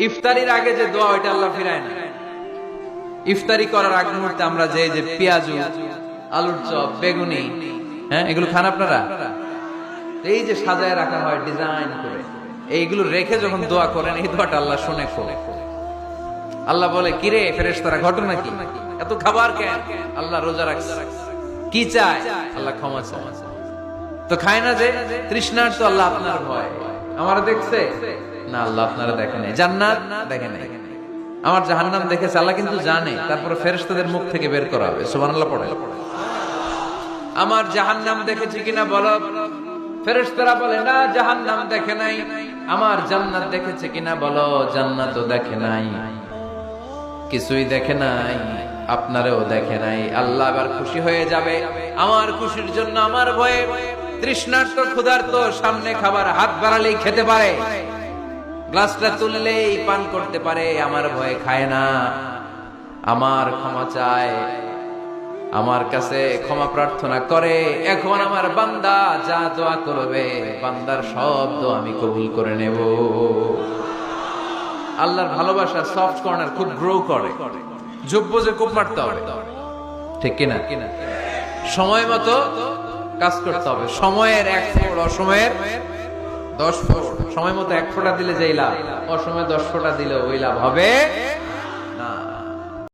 ইফতারির আগে যে দোয়া ওইটা আল্লাহ ফিরায় না। ইফতারি করার আগ মুহূর্তে আমরা যে পেঁয়াজু, আলুর চপ, বেগুনি, হ্যাঁ এগুলো খান আপনারা? এই যে সাজায় রাখা হয় ডিজাইন করে, এইগুলো রেখে যখন দোয়া করেন এই দোয়াটা আল্লাহ শুনে ফেলে। আল্লাহ বলে, কিরে ফেরেশতারা, ঘটনা কি? এত খাবার কেন? আল্লাহ রোজা রাখছে, কি চায়? আল্লাহ ক্ষমা চায়। তো খায় না যে তৃষ্ণার, তো আল্লাহ আপনার ভয়। আমার দেখছে না, আল্লাহ আপনারা দেখে নাই। জান্নাত দেখে নাই, আমার জাহান্নাম দেখেছে আল্লাহ কিন্তু জানে। তারপরে ফেরেশতাদের মুখ থেকে বের করা হবে। সুবহানাল্লাহ পড়ে। আমার জাহান্নাম দেখেছি কিনা বলো। ফেরেশতারা বলে না, জাহান্নাম দেখে নাই। আমার জান্নাত দেখেছে কিনা বলো। জান্নাতও দেখে নাই, কিছুই দেখে নাই, আপনারেও দেখে নাই। আল্লাহ আবার খুশি হয়ে যাবে। আমার খুশির জন্য আমার ভয়ে তৃষ্ণার্ত ক্ষুধার্ত সামনে খাবার হাত বাড়ালেই খেতে পারে, গ্লাসটা তুললেই পান করতে পারে, আমার ভয়ে খায় না। আমার ক্ষমা চায়, আমার কাছে ক্ষমা প্রার্থনা করে। এখন আমার বান্দা যা দোয়া করবে, বান্দার সব দোয়া আমি কবুল করে নেব। আল্লাহর ভালোবাসা সফট কর্নার খুব গ্রো করে। যোগ্য যে খুব মারতে হবে, ঠিক কিনা? সময় মতো কাজ করতে হবে। সময়ের 1 ফোঁট, অসময়ের 10 ফোঁট। সময় মতো 1 ফোঁটা দিলে যেই লাভ, অসময়ে 10 ফোঁটা দিলে ওই লাভ হবে